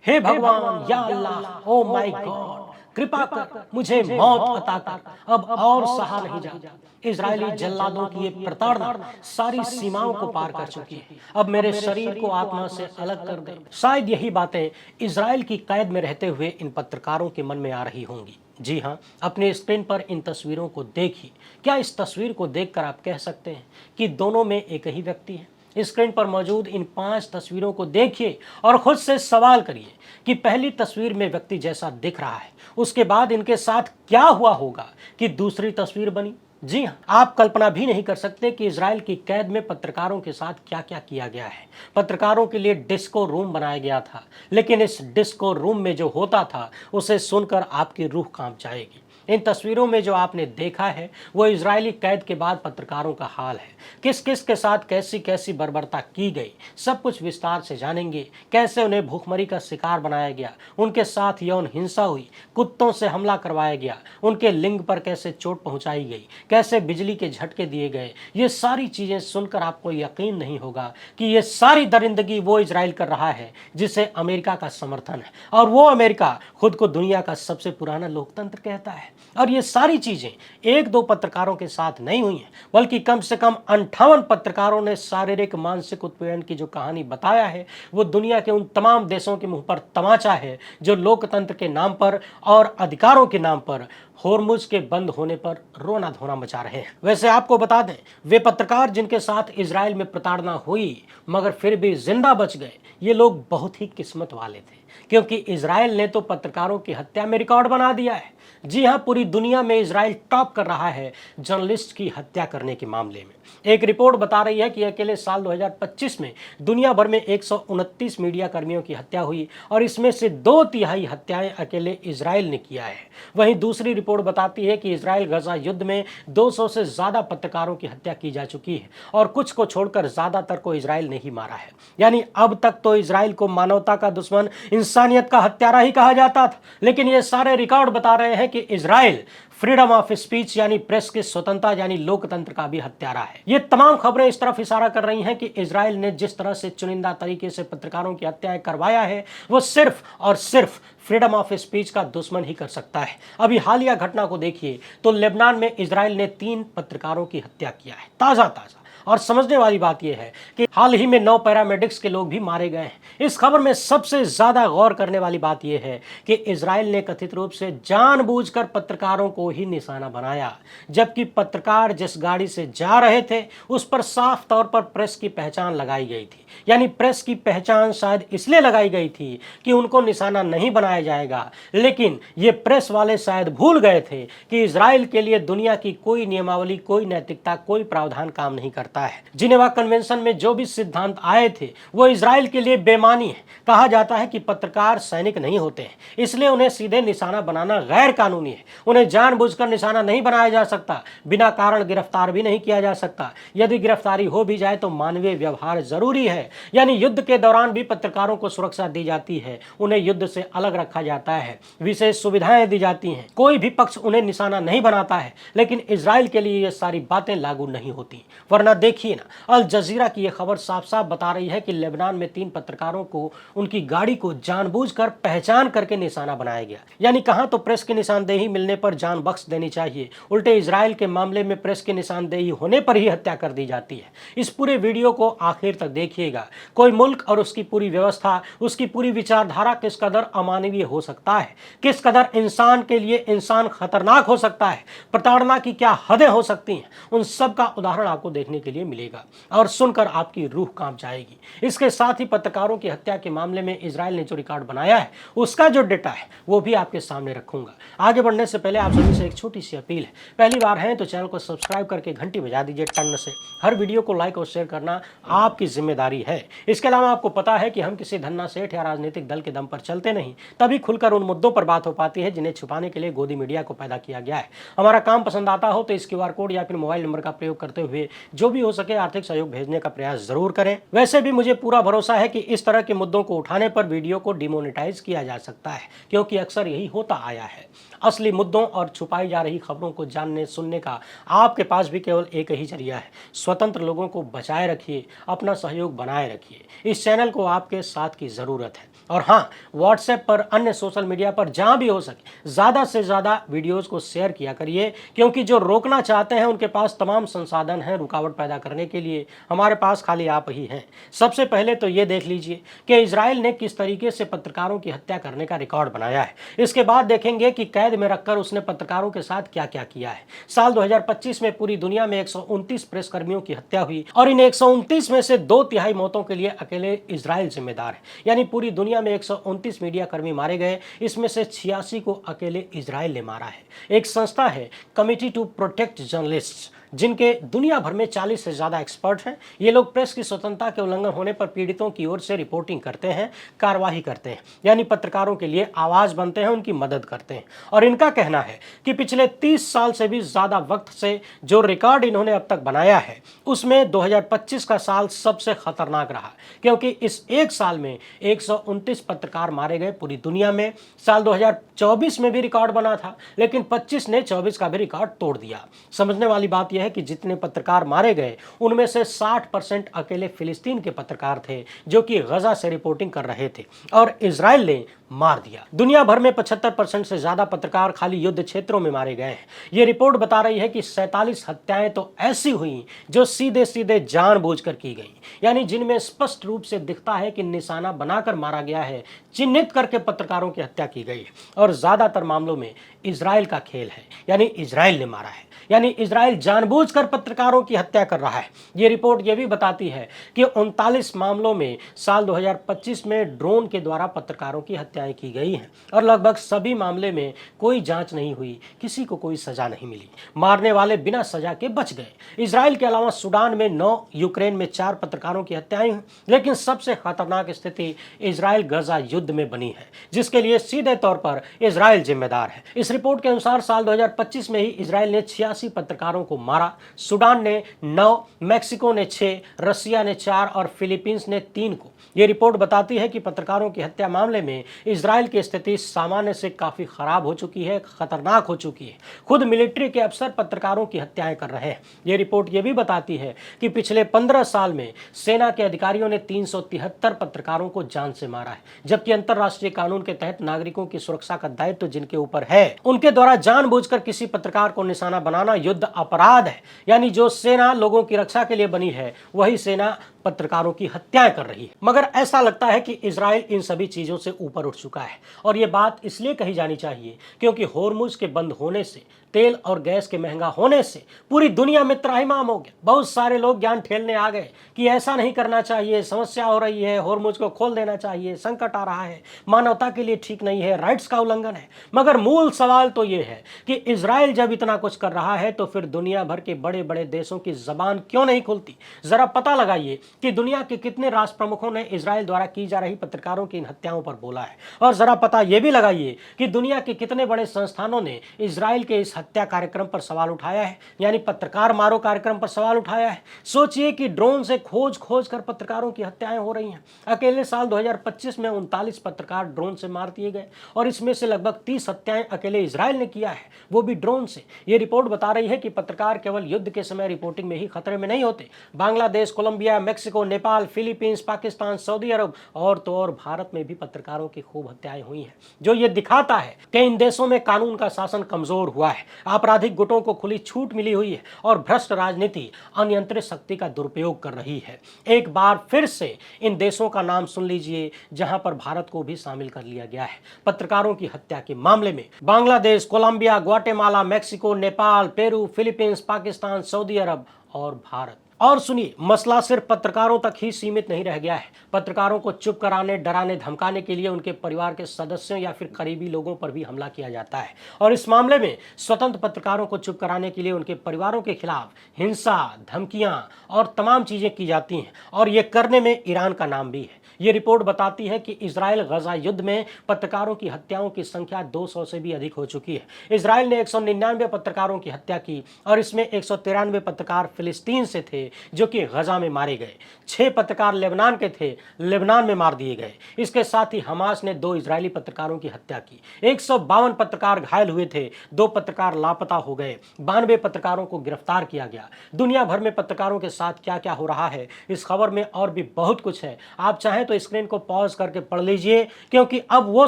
हे भगवान, या अल्लाह, oh my God, कृपा कर, मुझे मौत अता कर, अब और सहा नहीं जाता। इजरायली जल्लादों की ये प्रताड़ना सारी सीमाओं को पार कर चुकी है। अब मेरे शरीर को आत्मा से अलग कर दे। शायद यही बातें इजराइल की कैद में रहते हुए इन पत्रकारों के मन में आ रही होंगी। जी हाँ, अपने स्क्रीन पर इन तस्वीरों को देखिए। क्या इस तस्वीर को देखकर आप कह सकते हैं कि दोनों में एक ही व्यक्ति है? स्क्रीन पर मौजूद इन 5 तस्वीरों को देखिए और खुद से सवाल करिए कि पहली तस्वीर में व्यक्ति जैसा दिख रहा है, उसके बाद इनके साथ क्या हुआ होगा कि दूसरी तस्वीर बनी। जी हाँ, आप कल्पना भी नहीं कर सकते कि इजराइल की कैद में पत्रकारों के साथ क्या क्या किया गया है। पत्रकारों के लिए डिस्को रूम बनाया गया था, लेकिन इस डिस्को रूम में जो होता था उसे सुनकर आपकी रूह कांप जाएगी। इन तस्वीरों में जो आपने देखा है वो इजरायली कैद के बाद पत्रकारों का हाल है। किस किस के साथ कैसी कैसी बर्बरता की गई, सब कुछ विस्तार से जानेंगे। कैसे उन्हें भूखमरी का शिकार बनाया गया, उनके साथ यौन हिंसा हुई, कुत्तों से हमला करवाया गया, उनके लिंग पर कैसे चोट पहुंचाई गई, कैसे बिजली के झटके दिए गए। ये सारी चीजें सुनकर आपको यकीन नहीं होगा कि ये सारी दरिंदगी वो इजराइल कर रहा है जिसे अमेरिका का समर्थन है, और वो अमेरिका खुद को दुनिया का सबसे पुराना लोकतंत्र कहता है। और ये सारी चीजें एक दो पत्रकारों के साथ नहीं हुई हैं, बल्कि कम से कम 58 पत्रकारों ने शारीरिक मानसिक उत्पीड़न की जो कहानी बताया है वो दुनिया के उन तमाम देशों के मुंह पर तमाचा है जो लोकतंत्र के नाम पर और अधिकारों के नाम पर होर्मुज के बंद होने पर रोना धोना मचा रहे हैं। वैसे आपको बता दें, वे पत्रकार जिनके साथ इजराइल में प्रताड़ना हुई मगर फिर भी जिंदा बच गए, ये लोग बहुत ही किस्मत वाले थे, क्योंकि इजराइल ने तो पत्रकारों की हत्या में रिकॉर्ड बना दिया है। जी हां, पूरी दुनिया में इजराइल टॉप कर रहा है जर्नलिस्ट की हत्या करने के मामले में। एक रिपोर्ट बता रही है कि अकेले साल 2025 में दुनिया भर में 129 मीडिया कर्मियों की हत्या हुई और इसमें से 2/3 हत्याएं अकेले इजराइल ने किया है। वहीं दूसरी रिपोर्ट बताती है कि इजराइल गजा युद्ध में 200 से ज्यादा पत्रकारों की हत्या की जा चुकी है और कुछ को छोड़कर ज्यादातर को इजराइल ने ही मारा है। यानी अब तक तो इजराइल को मानवता का दुश्मन, इंसानियत का हत्यारा ही कहा जाता था, लेकिन ये सारे रिकॉर्ड बता रहे हैं कि इजराइल फ्रीडम ऑफ स्पीच यानी प्रेस की स्वतंत्रता यानी लोकतंत्र का भी हत्यारा है। ये तमाम खबरें इस तरफ इशारा कर रही हैं कि इजराइल ने जिस तरह से चुनिंदा तरीके से पत्रकारों की हत्याएं करवाया है वो सिर्फ और सिर्फ फ्रीडम ऑफ स्पीच का दुश्मन ही कर सकता है। अभी हालिया घटना को देखिए तो लेबनान में इजराइल ने 3 पत्रकारों की हत्या किया है, ताजा ताजा। और समझने वाली बात यह है कि हाल ही में 9 पैरामेडिक्स के लोग भी मारे गए हैं। इस खबर में सबसे ज्यादा गौर करने वाली बात यह है कि इजराइल ने कथित रूप से जानबूझकर पत्रकारों को ही निशाना बनाया, जबकि पत्रकार जिस गाड़ी से जा रहे थे उस पर साफ तौर पर प्रेस की पहचान लगाई गई थी। यानी प्रेस की पहचान शायद इसलिए लगाई गई थी कि उनको निशाना नहीं बनाया जाएगा, लेकिन ये प्रेस वाले शायद भूल गए थे कि इजराइल के लिए दुनिया की कोई नियमावली, कोई नैतिकता, कोई प्रावधान काम नहीं करता है। जिनेवा कन्वेंशन में जो भी सिद्धांत आए थे वो इजराइल के लिए बेमानी है। कहा जाता है कि पत्रकार सैनिक नहीं होते हैं, इसलिए उन्हें सीधे निशाना बनाना गैर कानूनी है। उन्हें जानबूझकर निशाना नहीं बनाया जा सकता, बिना कारण गिरफ्तार भी नहीं किया जा सकता। यदि गिरफ्तारी हो भी जाए तो मानवीय व्यवहार जरूरी है। यानी युद्ध के दौरान भी पत्रकारों को सुरक्षा दी जाती है, उन्हें युद्ध से अलग रखा जाता है, विशेष सुविधाएं दी जाती हैं, कोई भी पक्ष उन्हें निशाना नहीं बनाता है। लेकिन इजराइल के लिए ये सारी बातें लागू नहीं होती। वरना देखिए ना, अल जजीरा की यह खबर साफ साफ बता रही है कि लेबनान में 3 पत्रकारों को उनकी गाड़ी को जानबूझकर पहचान करके निशाना बनाया गया। यानी कहां तो प्रेस की निशानदेही मिलने पर जान बख्श देनी चाहिए, उल्टे इजराइल के मामले में प्रेस की निशानदेही होने पर ही हत्या कर दी जाती है। इस पूरे वीडियो को आखिर तक देखिएगा। कोई मुल्क और उसकी पूरी व्यवस्था, उसकी पूरी विचारधारा किस कदर अमानवीय हो सकता है, किस कदर इंसान के लिए इंसान खतरनाक हो सकता है, प्रताड़ना की क्या हदें हो सकती हैं, उन सब का उदाहरण आपको देखने के लिए मिलेगा और सुनकर आपकी रूह कांप जाएगी। इसके साथ ही पत्रकारों की हत्या के मामले में इजराइल ने जो रिकॉर्ड बनाया है उसका जो डेटा है वो भी आपके सामने रखूंगा। आगे बढ़ने से पहले आप सभी से एक छोटी सी अपील है, पहली बार है तो चैनल को सब्सक्राइब करके घंटी बजा दीजिए टन से। हर वीडियो को लाइक और शेयर करना आपकी जिम्मेदारी है। इसके अलावा आपको पता है कि हम किसी धन्ना सेठ या राजनीतिक दल के दम पर चलते नहीं, तभी खुलकर उन मुद्दों पर बात हो पाती है जिन्हें छुपाने के लिए गोदी मीडिया को पैदा किया गया है। हमारा काम पसंद आता हो तो इस QR कोड या फिर मोबाइल नंबर का प्रयोग करते हुए जो भी हो सके आर्थिक सहयोग भेजने का प्रयास जरूर करें। वैसे भी मुझे पूरा भरोसा है कि इस तरह के मुद्दों को उठाने पर वीडियो को डिमोनेटाइज किया जा सकता है, क्योंकि अक्सर यही होता आया है। असली मुद्दों और छुपाई जा रही खबरों को जानने सुनने का आपके पास भी केवल एक ही जरिया है। स्वतंत्र लोगों को बचाए रखिए, अपना सहयोग बनाए रखिए। इस चैनल को आपके साथ की जरूरत है। और हाँ, व्हाट्सएप पर, अन्य सोशल मीडिया पर जहां भी हो सके ज़्यादा से ज़्यादा वीडियोज़ को शेयर किया करिए, क्योंकि जो रोकना चाहते हैं उनके पास तमाम संसाधन हैं रुकावट पैदा करने के लिए। हमारे पास खाली आप ही हैं। सबसे पहले तो ये देख लीजिए कि इजराइल ने किस तरीके से पत्रकारों की हत्या करने का रिकॉर्ड बनाया है। इसके बाद देखेंगे कि कैद में रखकर उसने पत्रकारों के साथ क्या क्या किया है। साल 2025 में पूरी दुनिया में 129 प्रेस कर्मियों की हत्या हुई और इन 129 में से 2/3 मौतों के लिए अकेले इजराइल जिम्मेदार है। यानी पूरी दुनिया में 129 मीडिया कर्मी मारे गए, इसमें से 86 को अकेले इजराइल ने मारा है। एक संस्था है कमिटी टू प्रोटेक्ट जर्नलिस्ट्स, जिनके दुनिया भर में 40 से ज़्यादा एक्सपर्ट हैं। ये लोग प्रेस की स्वतंत्रता के उल्लंघन होने पर पीड़ितों की ओर से रिपोर्टिंग करते हैं, कार्यवाही करते हैं, यानी पत्रकारों के लिए आवाज़ बनते हैं, उनकी मदद करते हैं। और इनका कहना है कि पिछले 30 साल से भी ज़्यादा वक्त से जो रिकॉर्ड इन्होंने अब तक बनाया है, उसमें 2025 का साल सबसे खतरनाक रहा, क्योंकि इस एक साल में 129 पत्रकार मारे गए पूरी दुनिया में। साल 2024 में भी रिकॉर्ड बना था, लेकिन 25 ने 24 का भी रिकॉर्ड तोड़ दिया। समझने वाली बात यह है कि जितने पत्रकार मारे गए उनमें से 60% अकेले फिलिस्तीन के पत्रकार थे, जो कि गजा से रिपोर्टिंग कर रहे थे, और इजराइल ने मार दिया। दुनिया भर में 75% से ज्यादा पत्रकार खाली युद्ध क्षेत्रों में मारे गए हैं। यह रिपोर्ट बता रही है कि 47 हत्याएं तो ऐसी हुई जो सीधे सीधे जानबूझकर की गई, यानी जिनमें स्पष्ट रूप से दिखता है कि निशाना बनाकर मारा गया है, चिन्हित करके पत्रकारों की हत्या की गई है। और ज्यादातर मामलों में इजराइल का खेल है, यानी इजराइल ने मारा है, यानी इजराइल जानबूझकर पत्रकारों की हत्या कर रहा है। यह रिपोर्ट यह भी बताती है कि 39 मामलों में साल 2025 में ड्रोन के द्वारा पत्रकारों की हत्याएं की गई हैं, और लगभग सभी मामले में कोई जांच नहीं हुई, किसी को कोई सजा नहीं मिली, मारने वाले बिना सजा के बच गए। इजराइल के अलावा सूडान में 9, यूक्रेन में 4 पत्रकारों की हत्याएं हुई, लेकिन सबसे खतरनाक स्थिति इजराइल गजा युद्ध में बनी है, जिसके लिए सीधे तौर पर इजराइल जिम्मेदार है। इस रिपोर्ट के अनुसार साल 2025 में ही इजराइल ने 86 पत्रकारों को मारा। सूडान ने 9, मैक्सिको ने 6, रसिया ने 4 और फिलीपींस ने 3 को। यह रिपोर्ट बताती है कि पत्रकारों की हत्या मामले में इजराइल की स्थिति सामान्य से काफी खराब हो चुकी है, खतरनाक हो चुकी है। खुद मिलिट्री के अफसर पत्रकारों की हत्याएं कर रहे हैं। यह रिपोर्ट यह भी बताती है कि पिछले 15 साल में सेना के अधिकारियों ने 373 पत्रकारों को जान से मारा है, जबकि अंतर्राष्ट्रीय कानून के तहत नागरिकों की सुरक्षा का दायित्व जिनके ऊपर है, उनके द्वारा जानबूझकर किसी पत्रकार को निशाना बनाना युद्ध अपराध है। यानी जो सेना लोगों की रक्षा के लिए बनी है, वही सेना पत्रकारों की हत्याएं कर रही है। मगर ऐसा लगता है कि इजराइल इन सभी चीजों से ऊपर उठ चुका है, और यह बात इसलिए कही जानी चाहिए क्योंकि होर्मुज के बंद होने से, तेल और गैस के महंगा होने से पूरी दुनिया में त्राहिमाम हो गया। बहुत सारे लोग ज्ञान ठेलने आ गए कि ऐसा नहीं करना चाहिए, समस्या हो रही है, होर्मुज को खोल देना चाहिए, संकट आ रहा है, मानवता के लिए ठीक नहीं है, राइट्स का उल्लंघन है। मगर मूल सवाल तो यह है कि इजराइल जब इतना कुछ कर रहा है तो फिर दुनिया भर के बड़े बड़े देशों की जबान क्यों नहीं खुलती? जरा पता लगाइए कि दुनिया के कितने राष्ट्र प्रमुखों ने इजराइल द्वारा की जा रही पत्रकारों की इन हत्याओं पर बोला है, और जरा पता यह भी लगाइए कि दुनिया के कितने बड़े संस्थानों ने इजराइल के इस हत्या कार्यक्रम पर सवाल उठाया है, यानी पत्रकार मारो कार्यक्रम पर सवाल उठाया है। सोचिए कि ड्रोन से खोज कर पत्रकारों की हत्याएं हो रही हैं। अकेले साल 2025 में 39 पत्रकार ड्रोन से मार दिए गए, और इसमें से लगभग 30 हत्याएं अकेले इजराइल ने किया है, वो भी ड्रोन से। यह रिपोर्ट बता रही है कि पत्रकार केवल युद्ध के समय रिपोर्टिंग में ही खतरे में नहीं होते। Bangladesh, Colombia, Mexico, Nepal, Philippines, Pakistan, सऊदी अरब और तो और भारत में भी पत्रकारों की खूब हत्याएं हुई हैं, जो ये दिखाता है कि इन देशों में कानून का शासन कमजोर हुआ है, आपराधिक गुटों को खुली छूट मिली हुई है, और भ्रष्ट राजनीति अनियंत्रित शक्ति का दुरुपयोग कर रही है। एक बार फिर से इन देशों का नाम सुन लीजिए जहां पर भारत को भी शामिल कर लिया गया है पत्रकारों की हत्या के मामले में। Bangladesh, Colombia, Guatemala, Mexico, Nepal, Peru, Philippines, Pakistan, सऊदी अरब और भारत। और सुनिए, मसला सिर्फ पत्रकारों तक ही सीमित नहीं रह गया है। पत्रकारों को चुप कराने, डराने, धमकाने के लिए उनके परिवार के सदस्यों या फिर करीबी लोगों पर भी हमला किया जाता है, और इस मामले में स्वतंत्र पत्रकारों को चुप कराने के लिए उनके परिवारों के खिलाफ हिंसा, धमकियां और तमाम चीजें की जाती हैं, और ये करने में ईरान का नाम भी है। ये रिपोर्ट बताती है कि इजराइल गजा युद्ध में पत्रकारों की हत्याओं की संख्या 200 से भी अधिक हो चुकी है। इजराइल ने 199 पत्रकारों की हत्या की, और इसमें 193 पत्रकार फिलिस्तीन से थे जो कि गजा में मारे गए। 6 पत्रकार लेबनान के थे, लेबनान में मार दिए गए। इसके साथ ही हमास ने 2 इजरायली पत्रकारों की हत्या की। 152 पत्रकार घायल हुए थे, 2 पत्रकार लापता हो गए, 92 पत्रकारों को गिरफ्तार किया गया। दुनिया भर में पत्रकारों के साथ क्या क्या हो रहा है, इस खबर में और भी बहुत कुछ है। आप चाहें चाहे तो स्क्रीन को पॉज करके पढ़ लीजिए, क्योंकि अब वो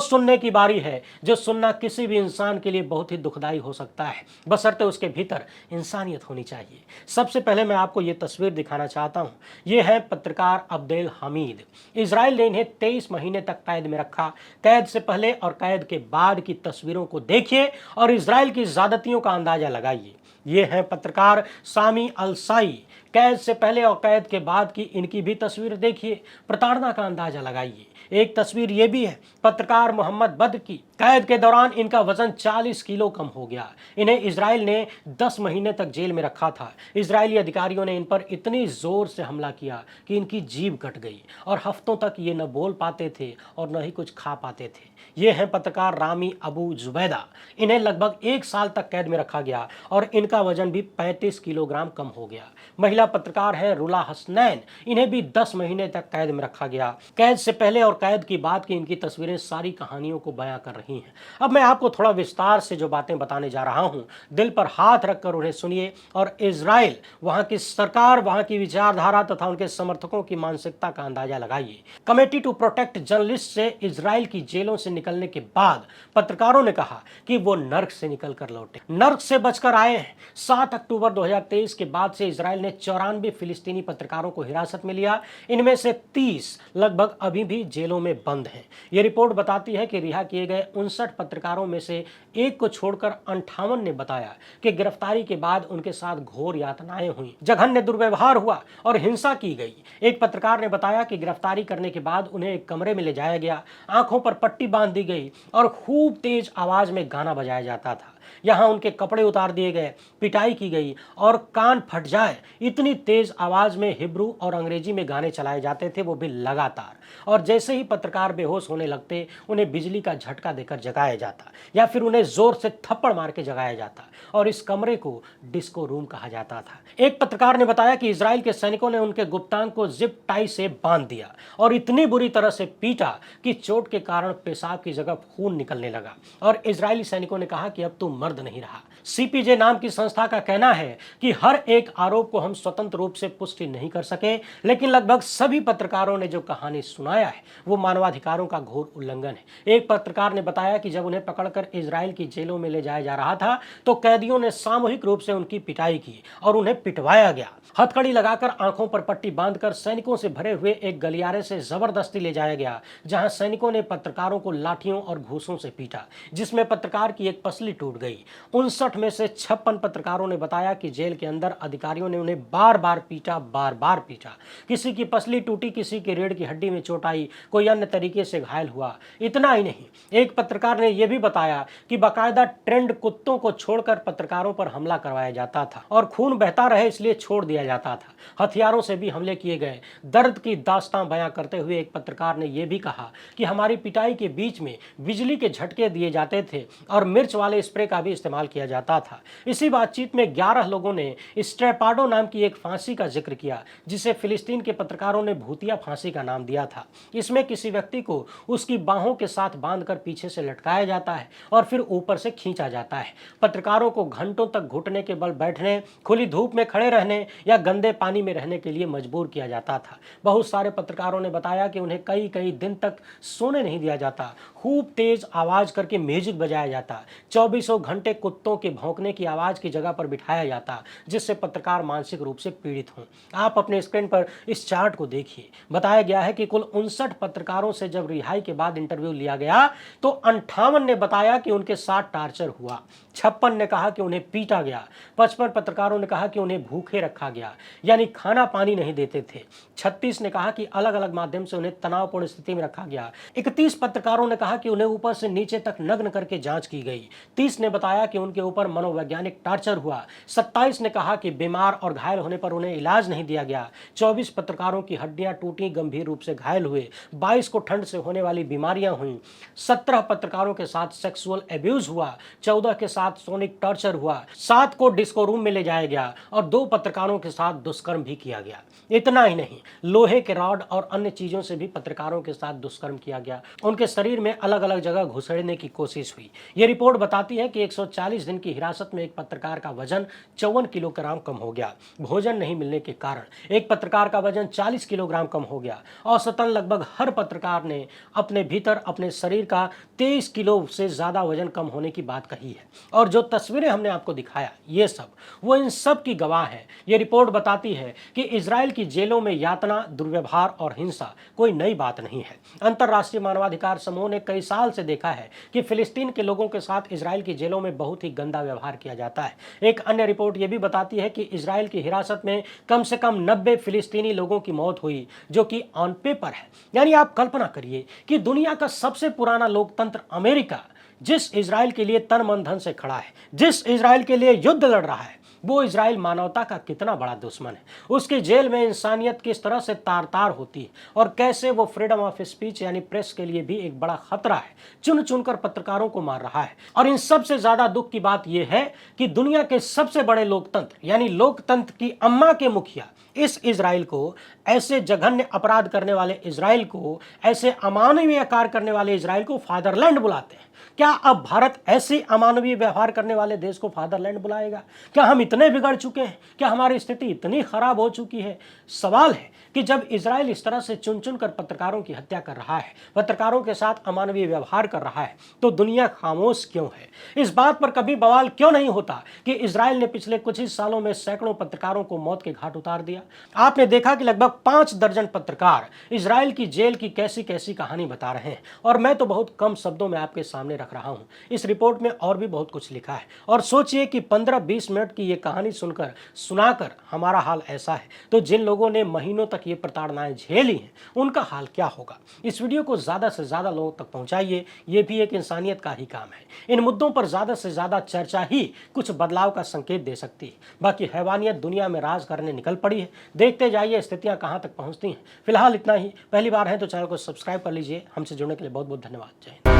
सुनने की बारी है जो सुनना किसी भी इंसान के लिए बहुत ही दुखदाई हो सकता है, बशर्ते उसके भीतर इंसानियत होनी चाहिए। सबसे पहले मैं आपको ये तस्वीर दिखाना चाहता हूँ। ये है पत्रकार अब्देल हमीद। इजराइल ने इन्हें 23 महीने तक कैद में रखा। कैद से पहले और कैद के बाद की तस्वीरों को देखिए और इजराइल की ज्यादतियों का अंदाजा लगाइए। ये हैं पत्रकार सामी अल-साई। कैद से पहले और कैद के बाद की इनकी भी तस्वीर देखिए, प्रताड़ना का अंदाजा लगाइए। एक तस्वीर ये भी है पत्रकार मोहम्मद बद्र की। कैद के दौरान इनका वजन 40 किलो कम हो गया। इन्हें इजराइल ने 10 महीने तक जेल में रखा था। इजरायली अधिकारियों ने इन पर इतनी जोर से हमला किया कि इनकी जीभ कट गई और हफ्तों तक ये न बोल पाते थे और न ही कुछ खा पाते थे। ये हैं पत्रकार रामी अबू जुबैदा। इन्हें लगभग 1 साल तक कैद में रखा गया और इनका वजन भी 35 किलोग्राम कम हो गया। महिला पत्रकार है रुला हसनैन। इन्हें भी 10 महीने तक कैद में रखा गया। कैद से पहले और कैद की बाद की इनकी तस्वीरें सारी कहानियों को बयां कर रही हैं। अब मैं आपको थोड़ा विस्तार से जो बातें बताने जा रहा हूं, दिल पर हाथ रखकर उन्हें सुनिए और इजराइल, वहां की सरकार, वहां की विचारधारा तथा उनके समर्थकों की मानसिकता का अंदाजा लगाइए। कमेटी टू प्रोटेक्ट जर्नलिस्ट से इजराइल की जेलों से निकलने के बाद पत्रकारों ने कहा कि वो नर्क से निकल कर लौटे, नर्क से बचकर आए हैं। 7 अक्टूबर 2023 के बाद से इजराइल ने 94 फिलिस्तीनी पत्रकारों को हिरासत में लिया। इनमें से 30 लगभग अभी भी जेलों में बंद हैं। यह रिपोर्ट बताती है कि रिहा किए गए 59 पत्रकारों में से एक को छोड़कर 58 ने बताया कि गिरफ्तारी के बाद उनके साथ घोर यातनाएं हुई, जघन्य दुर्व्यवहार हुआ और हिंसा की गई। एक पत्रकार ने बताया कि गिरफ्तारी करने के बाद उन्हें एक कमरे में ले जाया गया, आंखों पर पट्टी बांध दी गई और खूब तेज आवाज में गाना बजाया जाता था। यहां उनके कपड़े उतार दिए गए, पिटाई की गई और कान फट जाए इतनी तेज आवाज में हिब्रू और अंग्रेजी में गाने चलाए जाते थे, वो भी लगातार। और जैसे ही पत्रकार बेहोश होने लगते, उन्हें बिजली का झटका देकर जगाया जाता या फिर उन्हें जोर से थप्पड़ मार के जगाया जाता और इस कमरे को डिस्को रूम कहा जाता था। एक पत्रकार ने बताया कि इजराइल के सैनिकों ने उनके गुप्तांग को जिप टाई से बांध दिया और इतनी बुरी तरह से पीटा कि चोट के कारण पेशाब की जगह खून निकलने लगा और इजरायली सैनिकों ने कहा कि अब तू मर्द नहीं रहा। सीपीजे नाम की संस्था का कहना है कि हर एक आरोप को हम स्वतंत्र रूप से पुष्टि नहीं कर सके, लेकिन लगभग सभी पत्रकारों ने जो कहानी सुनाया है वो मानवाधिकारों का घोर उल्लंघन है। एक पत्रकार ने बताया कि जब उन्हें पकड़कर इजराइल की जेलों में ले जाया जा रहा था तो कैदियों ने सामूहिक रूप से उनकी पिटाई की और उन्हें पिटवाया गया। हथकड़ी लगाकर, आंखों पर पट्टी बांधकर सैनिकों से भरे हुए एक गलियारे से जबरदस्ती ले जाया गया, जहां सैनिकों ने पत्रकारों को लाठियों और घूसों से पीटा, जिसमें पत्रकार की एक पसली टूट गई। 59 में से 56 पत्रकारों ने बताया कि जेल के अंदर अधिकारियों ने उन्हें बार बार पीटा। किसी की पसली टूटी, किसी की रीढ़ की हड्डी में चोट आई, कोई अन्य तरीके से घायल हुआ। इतना ही नहीं, एक पत्रकार ने यह भी बताया कि बाकायदा ट्रेंड कुत्तों को छोड़कर पत्रकारों पर हमला करवाया जाता था और खून बहता रहे इसलिए छोड़ दिया जाता था। हथियारों से भी हमले किए गए। दर्द की दास्तां बयां करते हुए एक पत्रकार ने यह भी कहा कि हमारी पिटाई के बीच में बिजली के झटके दिए जाते थे और मिर्च वाले स्प्रे का भी इस्तेमाल किया जाता था। इसी बातचीत में 11 लोगों ने स्ट्रेपाडो नाम की एक फांसी का जिक्र किया, जिसे फिलिस्तीन के पत्रकारों ने भूतिया फांसी का नाम दिया था। इसमें किसी व्यक्ति को उसकी बाहों के साथ बांधकर पीछे से लटकाया जाता है और फिर ऊपर से खींचा जाता है। पत्रकारों को घंटों तक घुटने के बल बैठने, खुली धूप में खड़े रहने या गंदे पानी में रहने के लिए मजबूर किया जाता था। बहुत सारे पत्रकारों ने बताया कि उन्हें कई दिन तक सोने नहीं दिया जाता, खूब तेज आवाज करके म्यूजिक बजाया जाता, 24 घंटे कुत्तों के भौंकने की आवाज की जगह पर बिठाया जाता, जिससे पत्रकार मानसिक रूप से पीड़ित हों। आप अपने स्क्रीन पर इस चार्ट को देखिए। बताया गया है कि कुल 59 पत्रकारों से जब रिहाई के बाद इंटरव्यू लिया गया तो 58 ने बताया कि उनके साथ टार्चर हुआ, 56 ने कहा कि उन्हें पीटा गया, 55 पत्रकारों ने कहा कि उन्हें भूखे रखा गया, यानी खाना पानी नहीं देते थे, 36 ने कहा कि अलग अलग माध्यम से उन्हें तनावपूर्ण स्थिति में रखा गया, 31 पत्रकारों ने कहा कि उन्हें ऊपर से नीचे तक नग्न करके जांच की गई, 30 ने बताया कि उनके ऊपर मनोवैज्ञानिक टार्चर हुआ, 27 ने कहा कि बीमार और घायल होने पर उन्हें इलाज नहीं दिया गया, 24 पत्रकारों की हड्डियां टूटी, गंभीर रूप से घायल हुए, 22 को ठंड से होने वाली बीमारियां हुई, 17 पत्रकारों के साथ सेक्सुअल एब्यूज हुआ, 14 के साथ सोनिक टॉर्चर हुआ, 7 को डिस्को रूम में ले जाया गया और 2 पत्रकारों के साथ दुष्कर्म भी किया गया। इतना ही नहीं, लोहे के रॉड और अन्य चीजों से भी पत्रकारों के साथ दुष्कर्म किया गया। उनके शरीर में अलग अलग जगह घुसेड़ने की कोशिश हुई। यह रिपोर्ट बताती है कि 140 दिन की हिरासत में एक पत्रकार का वजन 54 किलोग्राम कम हो गया। भोजन नहीं मिलने के कारण एक पत्रकार का वजन 40 किलोग्राम कम हो गया। औसतन लगभग हर पत्रकार ने अपने भीतर अपने शरीर का 23 किलो से ज़्यादा वजन कम होने की बात कही है। और जो तस्वीरें हमने आपको दिखाया, ये सब वो इन सब की गवाह है। ये रिपोर्ट बताती है कि इजराइल की जेलों में यातना, दुर्व्यवहार और हिंसा कोई नई बात नहीं है। अंतर्राष्ट्रीय मानवाधिकार समूह ने कई साल से देखा है कि फिलिस्तीन के लोगों के साथ इजराइल की जेलों में बहुत ही गंदा व्यवहार किया जाता है। एक अन्य रिपोर्ट यह भी बताती है कि इजराइल की हिरासत में कम से कम 90 फिलिस्तीनी लोगों की मौत हुई, जो कि ऑन पेपर है। यानी आप कल्पना करिए कि दुनिया का सबसे पुराना लोकतंत्र अमेरिका, जिस इजराइल के लिए तन मन धन से खड़ा है, जिस इजराइल के लिए युद्ध लड़ रहा है, वो इजराइल मानवता का कितना बड़ा दुश्मन है। उसके जेल में इंसानियत किस तरह से तार तार होती है और कैसे वो फ्रीडम ऑफ स्पीच यानी प्रेस के लिए भी एक बड़ा खतरा है, चुन चुनकर पत्रकारों को मार रहा है। और इन सबसे ज्यादा दुख की बात यह है कि दुनिया के सबसे बड़े लोकतंत्र यानी लोकतंत्र की अम्मा के मुखिया इस इजराइल को, ऐसे जघन्य अपराध करने वाले इजराइल को, ऐसे अमानवीय कार्य करने वाले इजराइल को फादरलैंड बुलाते हैं। क्या अब भारत ऐसे अमानवीय व्यवहार करने वाले देश को फादरलैंड बुलाएगा? क्या हम इतने बिगड़ चुके हैं? क्या हमारी स्थिति इतनी खराब हो चुकी है? सवाल है कि जब इजराइल इस तरह से चुन चुन कर पत्रकारों की हत्या कर रहा है, पत्रकारों के साथ अमानवीय व्यवहार कर रहा है, तो दुनिया खामोश क्यों है? इस बात पर कभी बवाल क्यों नहीं होता कि इजराइल ने पिछले कुछ ही सालों में सैकड़ों पत्रकारों को मौत के घाट उतार दिया? आपने देखा कि लगभग 5 दर्जन पत्रकार इजराइल की जेल की कैसी कैसी कहानी बता रहे हैं, और मैं तो बहुत कम शब्दों में आपके सामने रख रहा हूं। इस रिपोर्ट में और भी बहुत कुछ लिखा है। और सोचिए कि 15-20 मिनट की ये कहानी सुनाकर हमारा हाल ऐसा है, तो जिन लोगों ने महीनों तक ये प्रताड़नाएं झेली हैं, उनका हाल क्या होगा? इस वीडियो को ज्यादा से ज्यादा लोगों तक पहुंचाइए। ये भी एक इंसानियत का ही काम है। इन मुद्दों पर ज्यादा से ज्यादा चर्चा ही कुछ बदलाव का संकेत दे सकती है। बाकी हैवानियत दुनिया में राज करने निकल पड़ी है। देखते जाइए स्थितियां कहां तक पहुंचती हैं। फिलहाल इतना ही। पहली बार है तो चैनल को सब्सक्राइब कर लीजिए। हमसे जुड़ने के लिए बहुत बहुत धन्यवाद। जय हिंद।